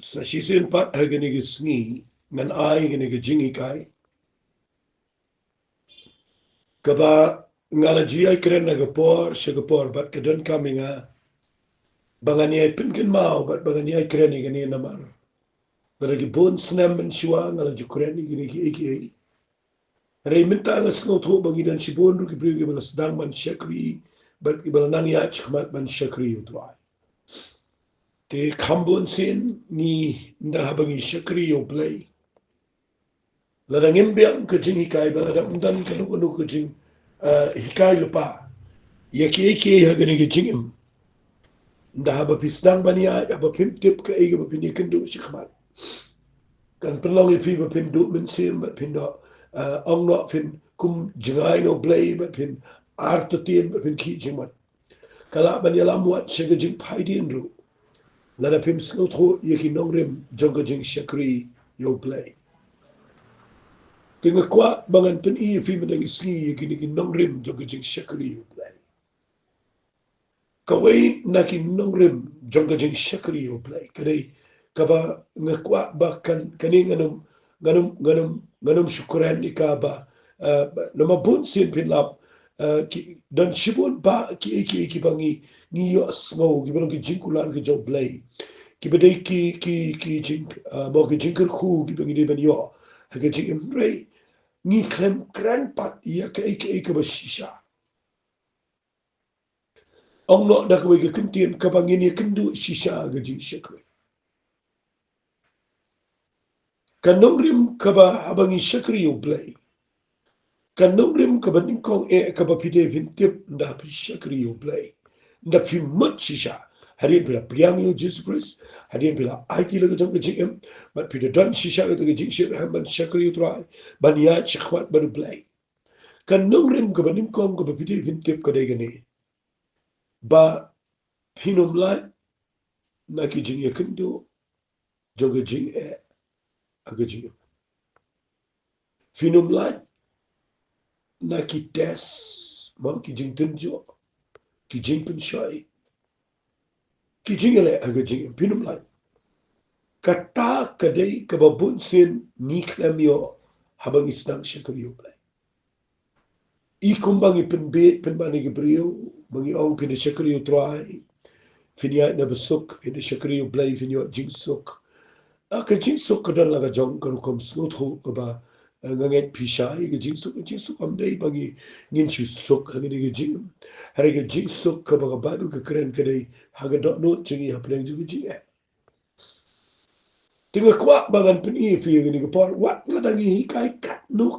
sa shisin pat hagani gisngi ngan ai gani jingi kai kaba ngala jia kren na gapor shagapor bat kadan kaminga bangani ai pinkin mau bat bangani ai kren ni gani namar baragi bon snam men shiwa ngala jukren ni gani ki rei minta nga snot ho bangi dan shibon ru ki brigi bala sedang man Shakri bat ibala nang ya chkhmat man Shakri utwa te khambon sin ni nda habangi Shakri yo Blei la da ngimbiang ka jing hikai bala da undan ka nu ka jing hikai lupa ya ki hagani ka jingim nda haba pisdang bania haba pim tip ka ega ba pini kendu shikhmat kan perlong fi ba pin du min sim ba pin do ong no fin kum jingai no Blei ba pin art tien ba pin ki jingmat kala ban yala muat shega jing pai din ru la da pim snot ho yeki Nongrim jonga jing Shakri yo Blei tinga kwa bangan pin i fi man sni yeki ni Nongrim jonga jing Shakri yo Blei kawai naki Nongrim jonga jing Shakri yo Blei kadai kaba ngakwa ba kan kani nganum syukuran ni ka ba nama bun sin pin lap dan shibun ba ki bangi ni yo sngo ki bangi jingkulan ki jo Blei ki badai ki jing mo ki jingker khu ki bangi de ban yo ha ki jing emre ni klem kran pat ya ka ba shisha ong no da ka ki kintien ka bangi ni kindu shisha ga jing Shakri kan Nongrim ka ba habangi Shakri yo Blei kan Nongrim ka ba ningkong ka ba pide vin tip nda pi Shakri yo Blei nda fi mut shisha hadian pila priang yo Jesus Christ hadian pila IT lagu jang ke jing but pida don shisha ga jing shir hamban Shakri yo try ban ya chikhwat baru Blei kan Nongrim ka ba ningkong ka ba pide vin tip ka gani ba pinum lai na ki jing ya kendo joga jing aga jing finum lai na ki tes mo ki jing tenjo ki jing pen shai ki jing ele aga jing pinum lai kata kadai kababun sin ni klem yo habang isnang Shakri yo Blei i kumbang i pen bet pen bani Gabriel bangi ong pen Shakri yo try finia na besuk pen Shakri yo Blei finyo jing suk ka jing suk ka dan laga jong ka rukom snot ho ka ba nganget pisai ka jing suk am dai bangi ngin chu suk ngini ka jing hari ka jing suk ka ba badu ka kren ka dai haga dot not jingi hapleng ju jing tinga kwa bangan pen i fi ngini ka por wat ngadangi hikai kat no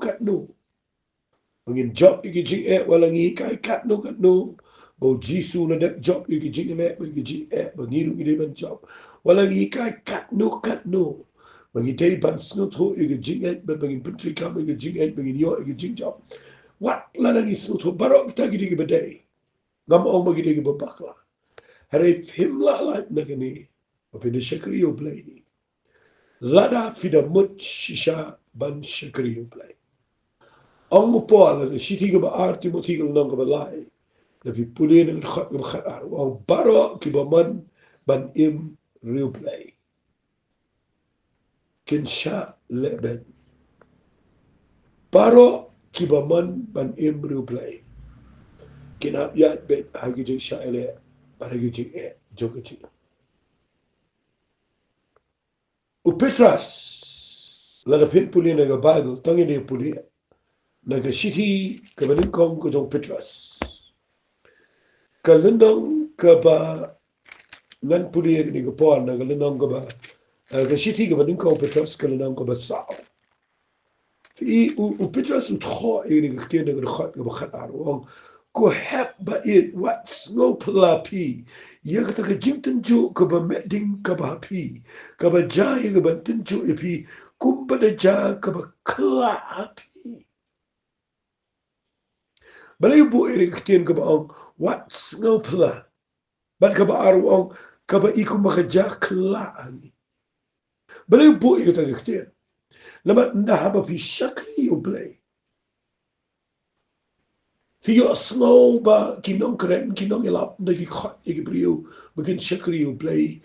mungkin job iki jing wala ngi kai kat no bo jisu na dak job iki jing iki jing bangiru ide ban job wala ngi kai kat no bangi dei ban snut ho iki jing bangi putri kam iki jing bangi yo iki jing job wat la ngi snut ho barok ta gidi ke bedai ngam ong bagi de ke babakla hare himla la na gani opin Shakri yo Blei ni lada fida mut shisha ban Shakri yo Blei ong mo po ala shiti ga ba arti mo tigil nong ga ba lai na fi puli ng khat ga khat ar ong baro ki ba man ban im real Blei kin sha leben baro ki ba man ban im real Blei kin ap yat bet hagi jing sha ele hagi jing joga jing u Petras la da pin puli ng ga Bible tangi de puli na ga shiti ka ba ning kong ko jong Petras kalendong ka ba ngan puli ni ga pon na kalendong ka ba ga shiti ga ba ning kong Petras kalendong ka ba sao i u Petras u tho ni ga kien ga khat ga ba khat ar wong ko hep ba it what's no pla pi ye ga ta ga jingten ju ka ba medding ka ba pi ka ba ja ye ga ba tin ju e pi kum ba da ja ka ba kla pi ba le bu e ga kien ka ba what's no pla ban ka ba ar wong ka ba i kum ba ja kla ani ba le bu e ga ta ga kien lama nda haba fi Shakri yo Blei fi yo sngo ba kinong kren kinong ilap nda ki khat e brio begin Shakri yo Blei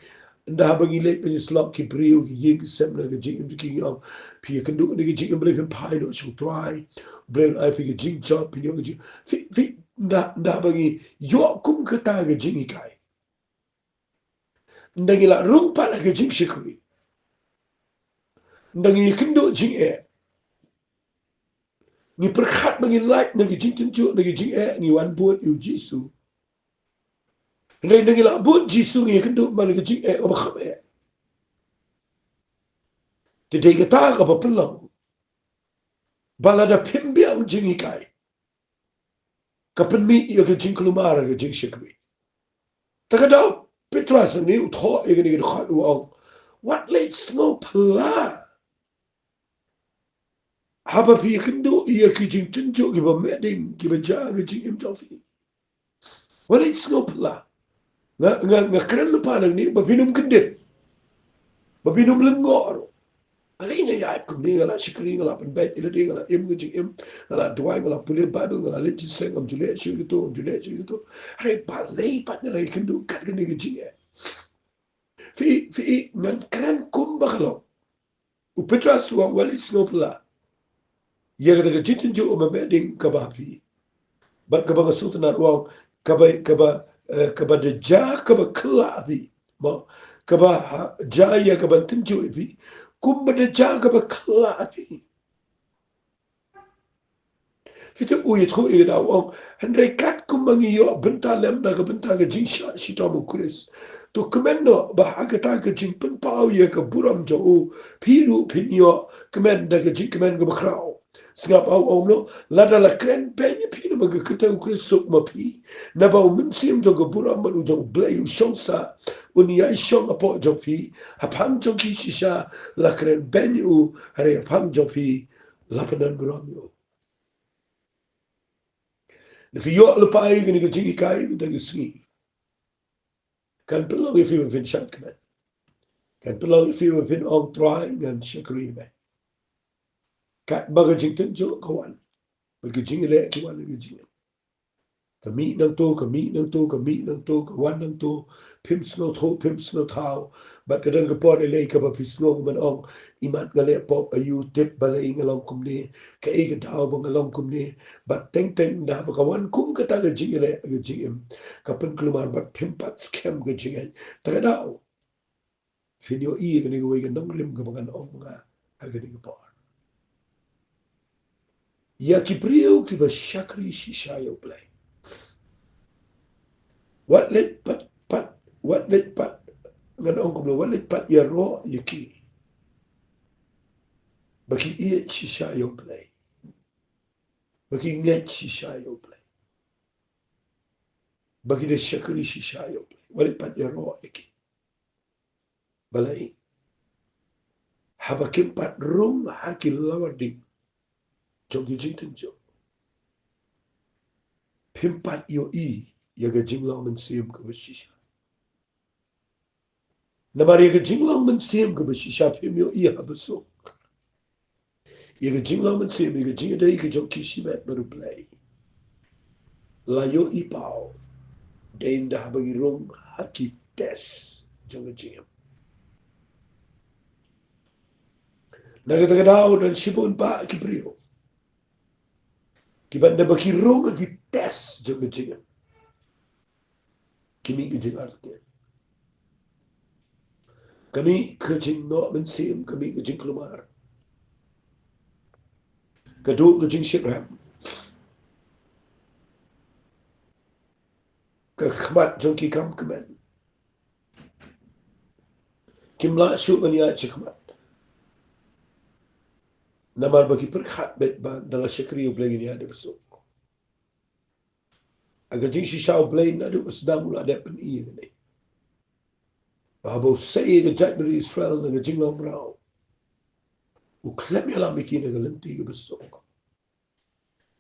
nda bagi le pe slot ki brio ki ying sem na ga jing ki yong pi kan du ni jing ble pen pai no chu try ble ai pi jing job pi yo jing fi nda bagi yo kum ka ta ga jing kai nda gi la rung pa la ga jing shikri nda gi kan du jing ni perkhat bagi light na ga jing tin chu na ga jing ni wan buat yu jisu nda gi la buat jisu ni kan du ma ga jing o ba kham te de ga ta ga ba pelong balada pimbiang jing kai kapan mi yo ke jing klumara ke jing shikri takada petras ni utho igni ge khat wong what late snow pla haba pi kindu ye ki jing tunjo ge ba meding ge ba ja ge jing im jofi what late snow pla nga kren lu pa ni ba binum kindet ba binum lengor ali nga ya ku ni la shikri nga la pen bet ile ding la im ge jing im la dwai nga la pule bible nga la le ji seng am jule shi ge to jule shi ge to hai pa le pa ni la kindu kat ge ni ge jing fi ngan kran kum bakalo u petras wa wali snopla ye ga jitin jo o mabeding kabapi bat kaba sultana wa kaba de ja kaba klabi ma kaba ja ya kaba tinjo ipi kum de ja kaba klabi fitu u yitho ida wa hande kat kum mangi yo benta lem na benta ga jinsha shitamu kuris to kemeno ba hakata ka jing pen pau ye ka buram jo piru pinyo kemen da ka jing kemen ga bakrao singap au au no la da la kren pe ni piru ba ka kata ukris sok ma pi na ba min sim jo ga buram ma jo blei u shonsa uni ai shong apo jo pi hapam jo ki shisha la kren ben u hare hapam jo pi la panan buram yo if yo le pai ga ni ga jing kai da ga sni kan pelong if you fin shat kemen kan pelong if you fin ong trying and shakri me kat baga jing tin jo kawan baga jing le ki wan ga jing kami nang to kami nang to kami nang to kawan nang to pim sno tho pim sno thao bat ka dang ka por le ka ba pis sno man ong imat ga le pop ayu tip ba le ing along kum ni ka e ga thao ba along kum ni bat teng teng da ba kawan kum ka ta ga jing le ga jing ka pen klumar bat pim pat scam ga jing ta ga dao finyo i ga ni ga we ga nongrim ga ba ong ga ha ga ni ga por ya ki priu ki ba shakri shisha yo Blei what let pat what let pat ngan ong ko what let pat ya ro ya ki ba ki i shisha yo Blei ba ki nget shisha yo Blei ba ki de shakri shisha yo Blei what let pat ya ro ya ki balai habakim pat rum hakil lawarding jogi jitin jo pimpat yo i ya ga jinglaw man siyam ka ba shisha namari ga jinglaw man siyam ka ba shisha pim yo i habaso Iga jinglaw man siyam iga jinga da iga jo kishimet baru Blei layo ipao dain da habagi rum haki tes jonga jingam naga daga dao dan shibun pa ki brio ki banda baki rum ki tes jonga jingam kimi ki jing arte kami ke jing no man siyam kami ke jing klumar kadu ke jing shikram ka khmat jonki kam kemen kimla shu ania chikmat namar baki perkhat bet ba dala shakri Blei ni ada besok aga jing shishau Blei na du sedang mula ada pen i ni Babo say ga jat dari Israel na ga jinglaw brao u klem yala miki na ga lenti ga besok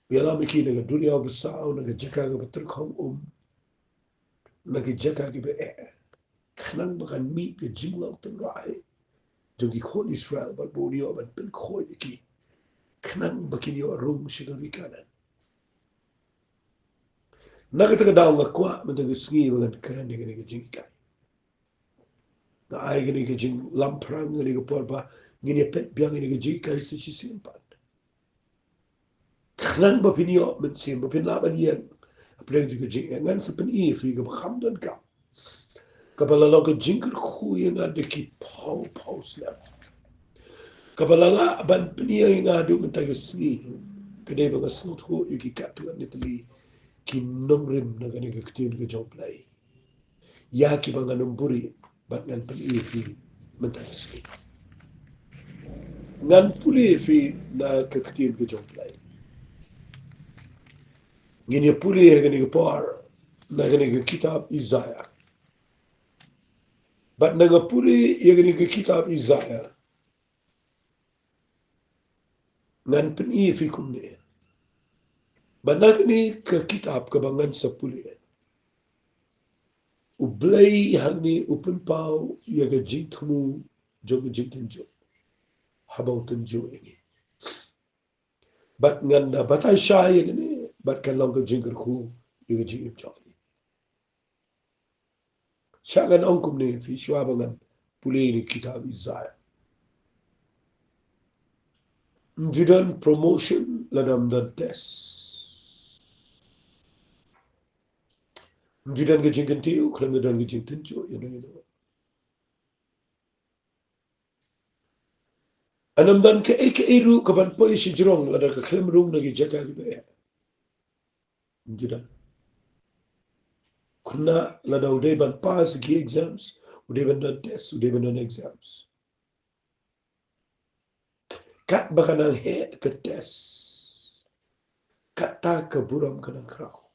yala miki na ga dunia besau na ga jaka ga betrkhong na ga jaka ga be khnang ba kan mi ga jinglaw ten rai jogi khod Israel ba bonio ba pen khod ki khnang ba kin yo rum shigari kanan na ga ta ga daw ga kwa ma ga sngi ba ga kran ga jingka na ai gani ke jing lamprang gani ke por ba gini pet biang gani ke jing kai si simpan kran ba pinio men sim ba pin la ban yen apreng ji ke jing ngan sa pen I fi ke ba kham don ka kabala lo ke jing ke khu yen ade ki pau snap kabala la ban pinio yen adu men ta ke sni ke de ba snut ho yu ki kat tu an itali ki Nongrim na gani ke ktin ke job Blei ya ki ba ngan buri bat ngan pen I fi men ta ke sni ngan puli fi na ke ktin ke job Blei gini puli gani ke por na gani ke kitab Isaiah bat na puli gani ke kitab Isaiah ngan pen I fi kumne bat na gani ke kitab ke bangan sa puli u Blei hani upun pau ga jing tumu jo ga jing tenjo habau tenjo ini bat ngan na batai sha gani bat kan long ga jing khu ga jing im chok shagan ong kumne fi shwa bangan puli ni kitab Isaiah Njudan promotion ladam dan test. Njudan ke jingkan tiu, kram njudan ke jingkan jo, Anam dan ke eke eru kapan poi si jirong lada ke klam rung nagi jaga ke be. Njudan. Kuna lada uday ban pass ki exams, uday ban dan test, uday ban dan exams. Kat bakanang he ke test. Kat ta ke buram kanang krau.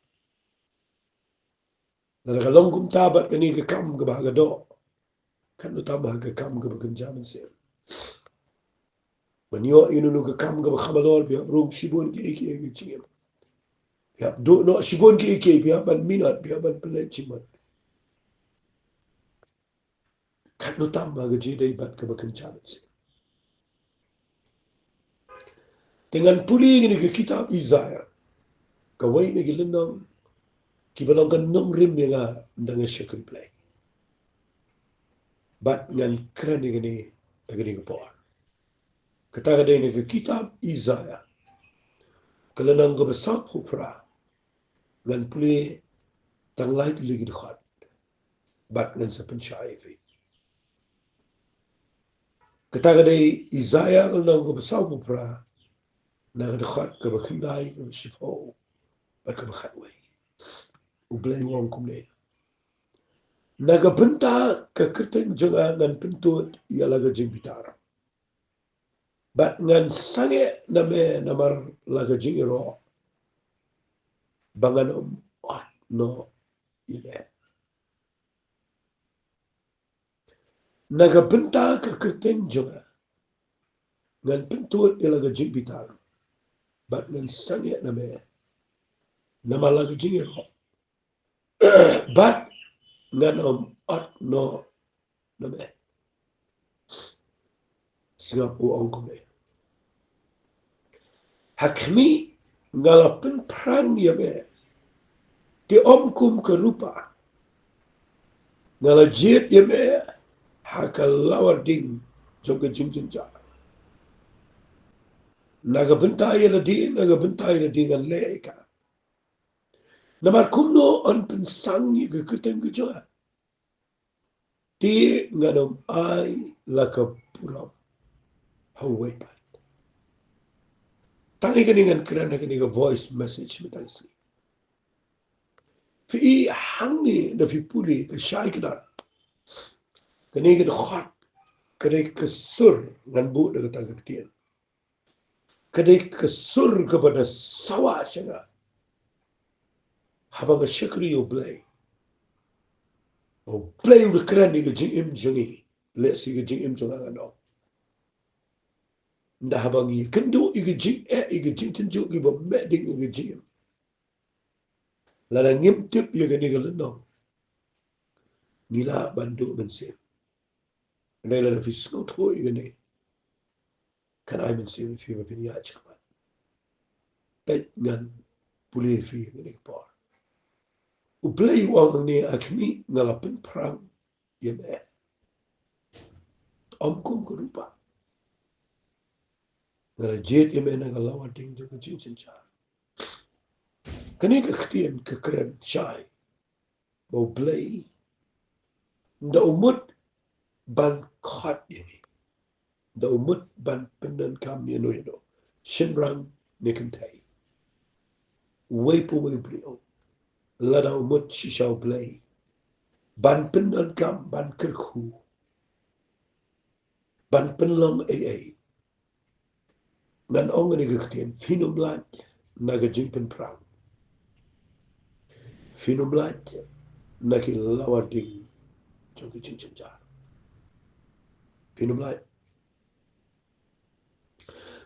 Lada ka longkum tabat kani ke kam ke bahaga do. Kan utama ke kam ke bakan jaman sem. Manyo inunu ke kam ke bakhamalol biya rung shibun ke eke chingem. Biya do no shibun ke eke biya ban minat biya ban pelan chimat. Kan utama ke jidai bat ke bakan jaman sem. Dengan puli ini ke kitab Isaiah. Kawai ni gilenong kibalongkan Nongrim nga dengan Shakri Blei. Bat ngan keren ini ke por. Kata kada ini ke kitab Isaiah. Kelenang ke besar hupra ngan puli tanglai lagi dekat. Bat ngan sepen syaifi. Kata kada Isaiah kelenang ke besar hupra nang dekat ke bakindai ke sifau bat ke bakatwai. Ublei wong kumne. Naga benta ke kerteng jangan ngan pentut ialah ke jing bitara. Bat ngan sange name namar laga jing iro bangan ot no ile. Naga benta ke kerteng jangan ngan pentut ialah ke jing bitara. Bat ngan sange name namar laga jing iro. Bat ngan ot no name. Singap uang kumne. Hakmi ngalapin perang ya be. Ti omkum ke rupa. Ngalajit ya be. Hakal lawar ding joga jing ja. Naga bentai la di ngan leka. Namar kumno on pensang ke keteng ke joa. Ti nganom ai la ke pulau. Hawai pat. Tangi keningan kerana keninga voice message metasi. Fi hangi da fi puli ke syai kedar. Keninga de khat. Keninga kesur ngan bu da kata ketian. Keninga kesur kepada sawah syanga. Habang Shakri o Blei. O Blei udah keren ni ke jing im jengi. Let si ke jing im jenga ngano. Ndah habang i kendo i ke jing tenjuk i ba meding i ke jing im. Lala ngim tip i ke ni ke lenong. Nila bandu mensim. Nila lala fi snow to i ke ni. Kan ai mensim fi ba pini ya chikman. Pet ngan puli fi ke ni ke por. O Blei wang ni akmi ngalapin perang yem kum ko rupa ngala jet ime na galawa ding jo jing chin cha kani ka ktien ka kren chai bo Blei da umut ban khat ni da umut ban penden kam ni no no shinrang ne kan tai wei po wei brio la da umut shi shau Blei ban penden kam ban kerku ban penlong ai ngan ong ni ka ktien finum lat na ga jing pen prang finum lat na ki lawa ding jo jing chin cha finum lat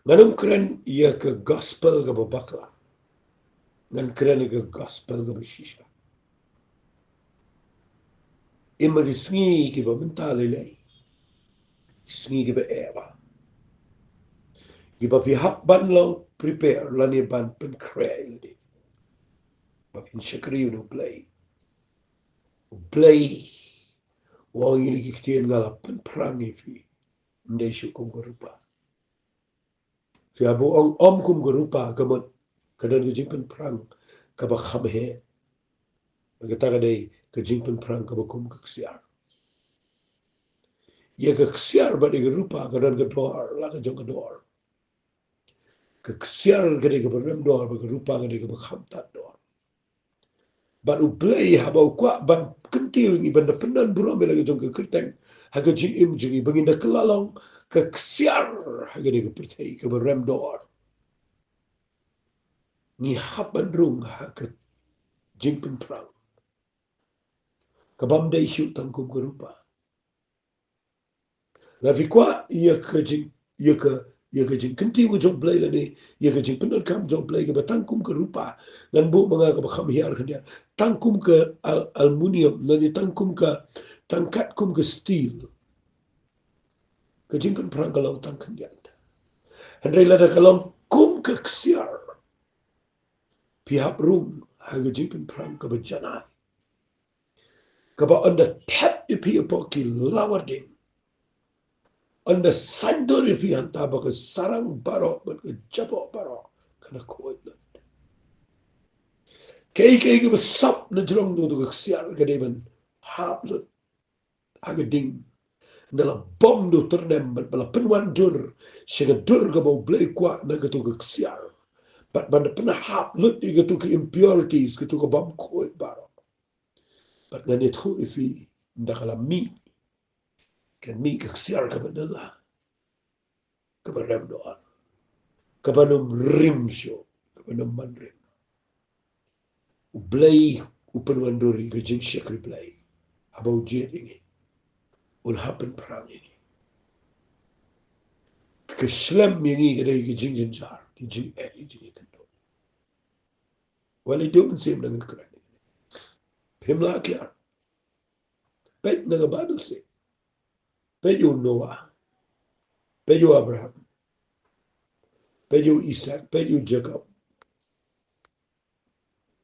nganum kren ya ke gospel ga bakla ngan kren ga gospel ga shisha imma gi sngi ki ba mentale lei sngi ki ba era ki ba pi hap ban lo prepare lani ban pen kre di ba pin Shakri no Blei wong yini ki ktien ngala pen prangi fi ndai shu kum ko rupa fi abu om kum ko rupa kamot kadan gi jing pen prang ka ba kham he ga ta ga dei ka jing pen prang ka ba kum ka ksiar ye ka ksiar ba de rupa kadan ga dor la ka jong ga dor ka ksiar ga de ga ba rem dor ba ga rupa ga de ga ba kham ta dor ba u Blei ha ba kwa ban kentil ni ban da penan bro me la ga jong ka kerteng ha ga jing im jing bagi da kelalong ka ksiar ha ga de ga pertai ka ba rem dor ni hap ban rung ha ka jing pen prang ka bam dai shu tang kum ga rupa la vi kwa ye ka jing kenti wo jong Blei la ni ye ka jing penan kam jong Blei ga ba tang kum ga rupa ngan bu manga ga ba kham hiar khandia tang kum ka aluminium na ni tang kum ka tang kat kum ka steel ka jing pen prang ga long tang khandia handai la da ka long kum ka ksiar pi hap rum ha ga jing pen prang ka ba janai ka ba on the tap ipi po ki lawarding on the sandor ipi hanta ba ka sarang baro ba ka jabo baro kana ko kay ga sap na jrong do ga ksiar ga de ban hap lut aga ding ndala bom do ternem bala penwan dur siga dur ga bo Blei kwa na ga to ga ksiar but ban pen hap lut ga to ka impurities ga to ga bom ko baro but na net hu ifi ndakala mi kan mi ka ksiar ka banala ka barem do ka banum rim sho ka banum manrim Blei upenwan duri ga jing Shakri Blei about jet ini will happen prang ini ke slem ini ga dai ga jing jar ki jing jing kan do wali do sim na ngakra pim la kya pet na ga bible se pet you Noah pet you Abraham pet you Isaac pet you Jacob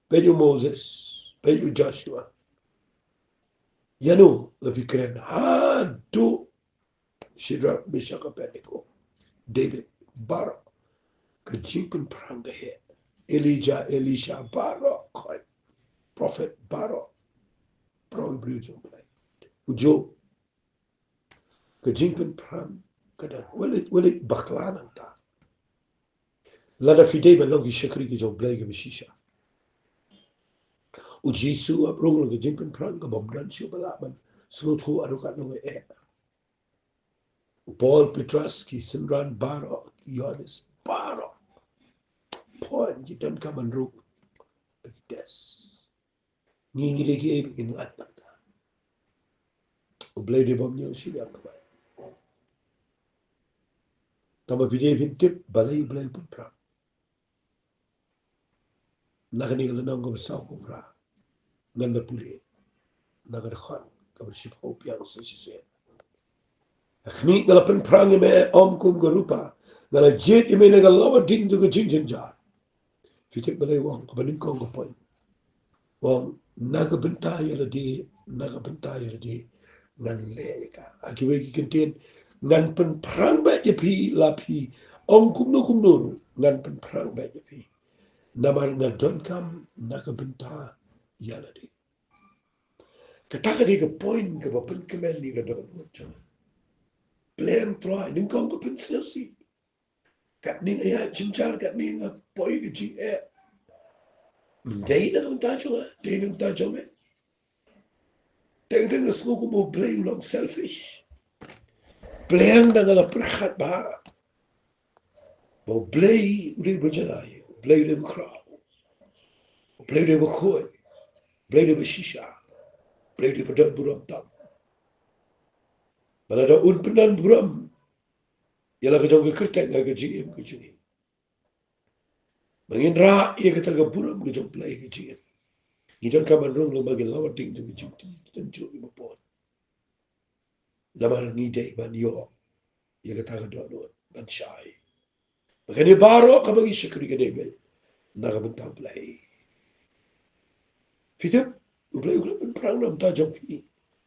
pet you Moses pet you Joshua yano la fikren ha do Shadrach Meshach Abednego David Bar ka jing prang ga he Elijah Elisha Baro prophet Baro probably ujo ka jingpen pram kada wale baklanan ta lada fidei ba logi Shakri ki jo Blei ga mishisha u Jisu abrong ga jingpen pram ga bomdan sio balaban sunut hu arukat no Paul Petras ki Sinran Baro Yohanes Baro Paul ki dan kaman ru des ngi lagi e begin atna u Blei de bom nyo sila ka tama fidei fintip balai Blei pun pram nakani ga lanang ga saw ko pra nganda puli nagar khan ka ship ho piang se akhni ngala pen prang me om kum ga rupa ngala jet ime na ga lawa ding ga jing jar fitik balai wang ka banin ko point wang naga benta ya di naga benta ya di ngan le ka akiwe ki kenten ngan pen perang ba je pi lapi ong kumno ngan pen perang ba je pi namar ngadon kam nakabenta yala di kataka di ke point ke ba pen kemen ni ke don mo plan try ning kong ko pen selsi kat ning ya cincar kat ning poi ke ji dei na ta chunga dei na ta chunga teng teng sku ko mo Blei long selfish plan da ngala perkhat ba bo Blei uri bujanai Blei uri crowd Blei uri khoi Blei uri shisha Blei uri padan buram tam bala da un penan buram yala ka jong ke kertek ga ji ke ji mangin ra ye ka ta buram ke jong Blei ke ji Gidan kaman rong lo bagin lawa ding to jing tin ju mo po. Lamar ni dei ban yo ye ka ta do no ban shai. Bagani baro ka bagi Shakri ka dei be. Na ka ban ta Blei. Fitep Blei ko ban prang nam ta jong pi.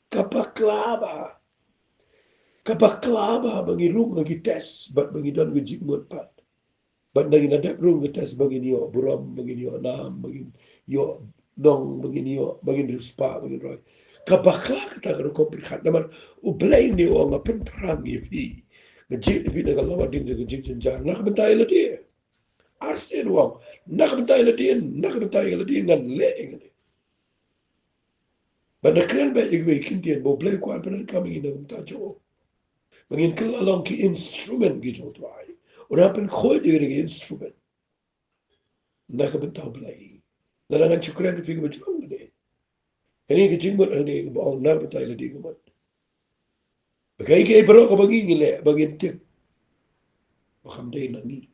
Kapaklaba. Kapaklaba bagi rung bagi tes bat bagi dan bagi mo pat. Bat nagi na dep rung tes bagi ni yo buram bagi ni yo nam bagi yo nong bagi ni yo bagi rispa bagi roy. Kabakla kita kalau kau berkat naman ublay ni o nga perang ipi ngajit ipi na kalawa din sa ngajit senjar nakabantay la di arsin wang nakabantay la di nakabantay la di ngan leeng ni ba nakren ba igwe kintian bo blay kwan panan kami ina umta jo mangin kala along ki instrument gi jo twai ora pen khoy di gi instrument nakabantay blay narangan chukran fi gi bajong ni kani gi jingbot ani ba nakabantay la di gumat Bagai ke perok ko bagi ngile bagi tik bakam day nangi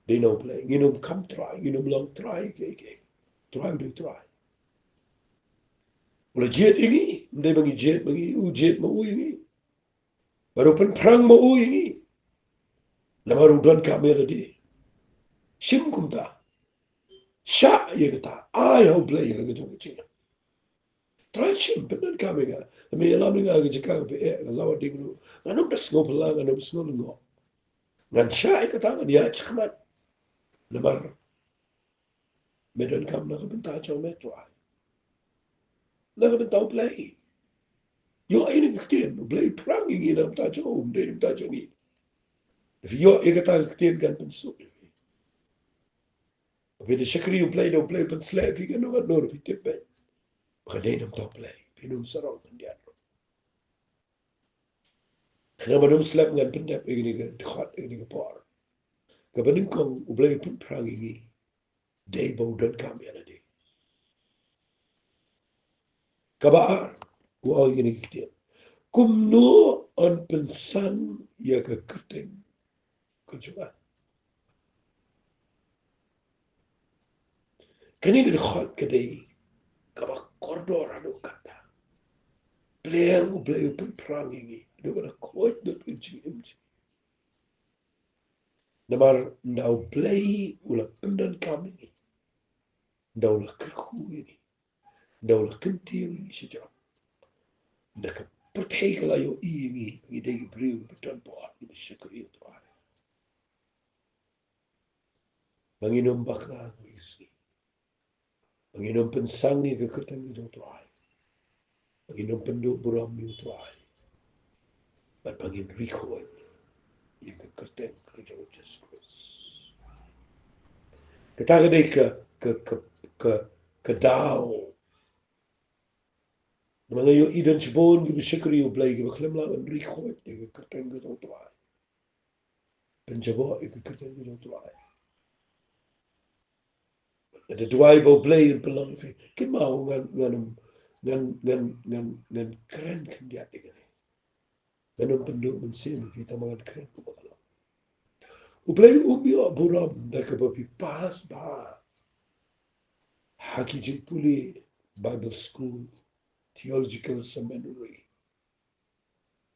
they no play nginum come try nginum long try ke try do try wala jet ini ndai bagi jet bagi u jet mo u ini baru pen perang mo u ini na baru don kamera di sim kumta sha ye kata ai ho play ye ga jong china try sim pen kamera me alam ni ga jika be lawa ding lu anum da snop la anum snop no ngan sha ye kata ngan ya chkhmat lamar medon kam na benta chong me try na benta play yo ini kektian Blei perang ini dalam tajam dari tajam ini yo kata kektian kan pensuk tapi di Shakri do Blei penslev kan no no pitip ben kadai nam tau Blei pinum sarau pendian kenapa nam slap ngan pendap ini ke dekat ini ke par kebenin kong Blei pun perang ini day bau dan kami ada di kabar gua ini kektian kumno on pensan ya ke kerteng kejuan kini ke dekat kedai kabak koridor anu kata Blei Blei pun perang ini dia kena kuat dot uji namar ndau Blei ula pendan kami ndau la kerku ini ndau la kentiu ini sejak ndak pertai kala yo ini ide briu beton buat di Shakri itu ada banginum bakla isi banginum pensangi ke ketang itu ada banginum penduk buram itu ada bat bangin riko ini ke ketang kerja Jesus kita kedai ke dau mga yo idan sibon gibi Shakri yo Blei gibi khlem la an riko ini ke ketang itu ada penjabo itu ketang itu ada ada dua ibu Blei yang pelang fi kimau ngan keren kan dia dengan ganun penduk mensin kita mangan keren ko bakala Blei ubio buram da ka bapi pas ba haki puli Bible School Theological Seminary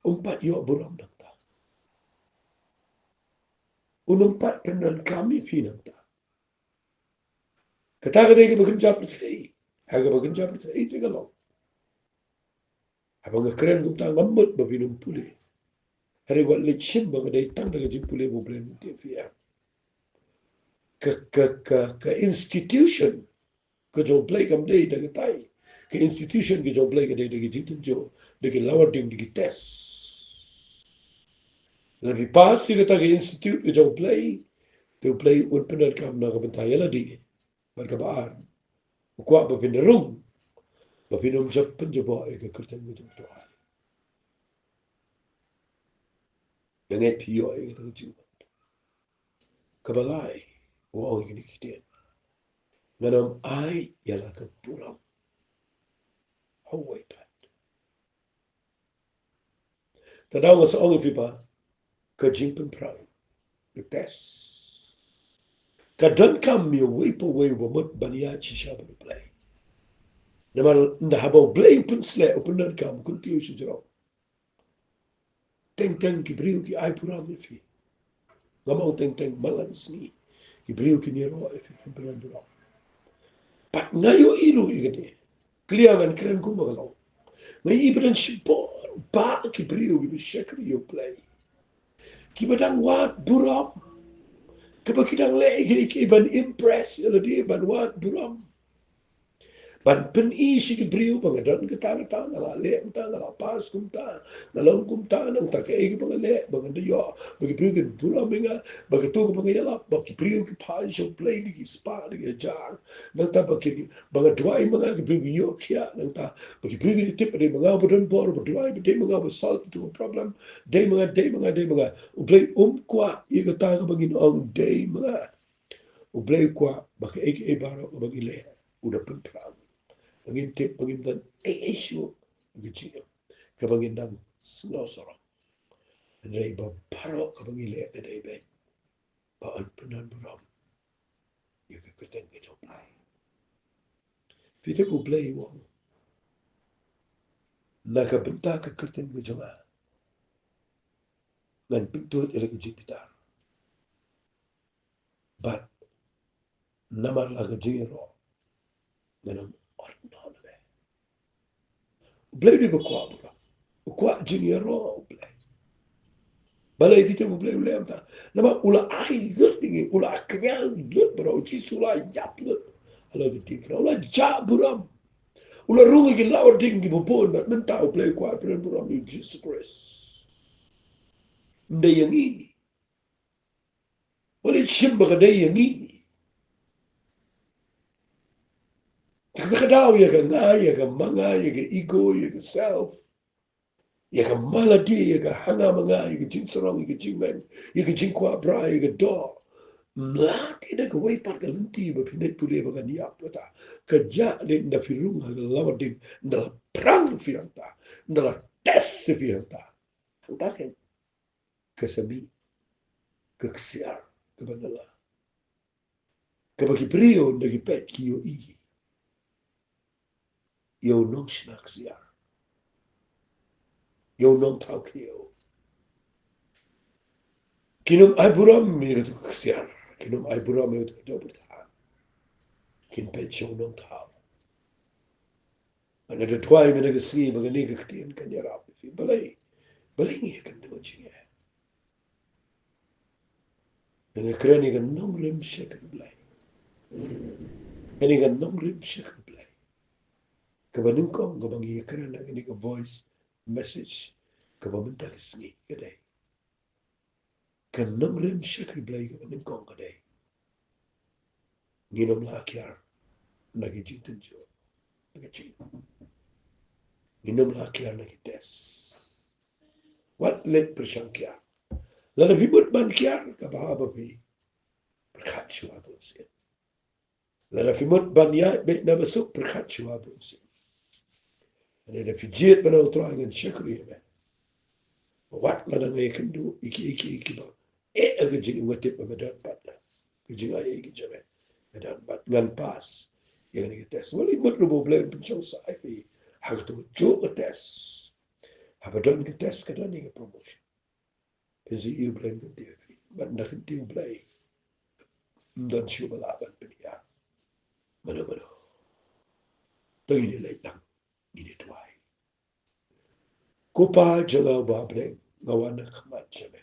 umpat yo buram dakta unumpat penan kami pinanta kata ka dai ka bakin japit kai haga bakin japit ai tigalo Abang keren kum tang ngamut babinum pule. Hari wat lecim bang ada tang daga jim pule bu Blei dia via. Ke institution ke jo Blei kam dei daga tai. Ke institution ke jo Blei ke dei daga jim jo daga lawar ding daga test. Lebih pas sih kata ke institute ke jo Blei. Tu Blei un penar kam na kabentai ala di. Berkabaan. Kuat babinderung. Babinum jap penjaba ke kerja ke jo ai. Yang et pio ke kerja. Kabalai. Wow ini kita. Nganam ai ialah ke puram. Hawai pat. Tadau nga sa ongi fiba ka jingpen prang. The test. Kadang kam yo wipo we wamut bania chisha ba Blei. Namal nda habau Blei pun sle openan kam kuntiu si jero. Teng teng ki briu ki ai puram fi. Ngamau teng teng malan sni. Ki briu ki niro fi kumpenan puram. Pat ngayo iru igade. Kliangan keren kumagalau. Ngai ibran sipor ba ki briu ki Shakri yo Blei. Ki badang wat buram. Kapag kinang leegi iban impress yala di ban wat buram. Ban pen isi ki briu bang dan kita kita ngala le kita ngala pas kumta ngalang kumta nang tak egi bang le bang da yo bagi briu ki buram inga bagi tu bang yala bagi briu ki pas yo Blei di spa di jar nang ta bagi bang dwai bang ki briu ki yo kia nang ta bagi briu ki tip di bang bodon bor dwai di bang solve to a problem day bang u Blei kwa i kata bang ong day bang u Blei kwa bagi egi e baro bagi le udah pentrang bangin tip bangin dan issue gitu ka bangin dan snow sorong ndai ba paro ka bangin le ka dai be ba an penan buram you ka keten ke job lai fite ko Blei wong na ka benta ka keten ke jama nan pintu ele ke jipitar but namar la ka jiro nan ordno be Blei di ba kwa jiniero Blei balai kita boleh boleh apa? Nama ula air dingi, ula kenyal lut bro, cisula yap lut. Kalau kita kena ula jak buram, ula rungi ki lawar dingi bubun, but mentau boleh kuat beran buram ni Jesus Christ. Ndai yang ini, boleh simba kedai yang ini. Tak tahu ya kan ngaya, kan mangaya, kan ego, ya kan self. Ya kan maladi, ya kan hanga mangaya, ya kan jing serong, ya kan jing men, ya kan jing kuat bra, ya kan dor. Melati dah kawai pat kalenti berpindah pulih bagan dia apa kerja dia nda firung agak lawat dia nda perang fianta nda tes fianta entah kan kesebi keksiar kebenaran kebagi prio nda kipet kio i yo nong sinak siar yo nong tau kio kinum ai buram mi tu keksiar kinum ai buram mi tu jauh bertahan kin pet yo nong tau ana de tuai mi de kesi bagani kektien kan yarap fi balai ni kan de macam dengan kerana kan Nongrim Shakri Blei. Ini kan Nongrim Shakri Blei. Kebanung kong kebangi kerana ini ke voice message kebaminta kesini kedai. Kan Nongrim Shakri Blei kebanung kong kedai. Nginom lakiar lagi jinten jo lagi cing. Nginom lakiar lagi tes. What let persangkiar. Lalu hibut ban kiar kabahaba pi berkat syua busin. Lalu hibut ban ya baik na besuk berkat syua busin. Ada fijit mana utrang dengan Shakri ya. Wat mana ngai kendu iki ba. Aga jing watip ba medan pat la. Jing ai iki jame. Medan pat ngan pas. Yang ni tes. Wali mut lu boleh pencong sai fi. Hak tu jo tes. Haba don ke tes kada ni promotion. Pensi iu blame ke dia fi. Ban nak tiu blai. Dan siu balaban pedia. Mana. Tangi ni lai tang. Ini tuai. Kupa jaga babre ngawana khmat jabe.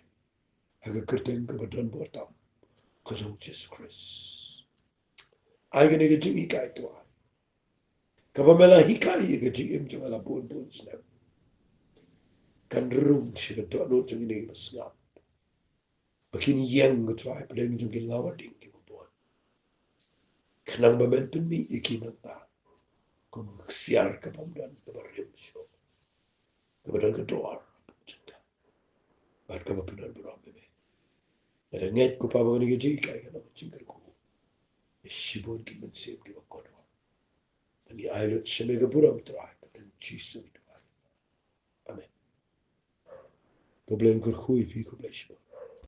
Haga kerteng kebetulan bortam. Kajong Jesus Christ. Ay gani gajing ikai tuan. Kapamela hikai gajing im jaga la bun snap. Kan rung siya to ano jang ini masngap. Bakin yang ngetry padang jang lawa ding ki buat. Kenang momentum ni ikinata. Kung siar kapamdan kabarim siya. Kabadan kedua. Ba't ka ba pinarbarang bebe? Naranget ko pa ba ni gajing ikai ka na cingkar ko. Shibon ki mansib ki bakono. Ani ayot siya may gaburam try. Patan Jesus try. Amen. Ko blame ko hui fi ko blame siya.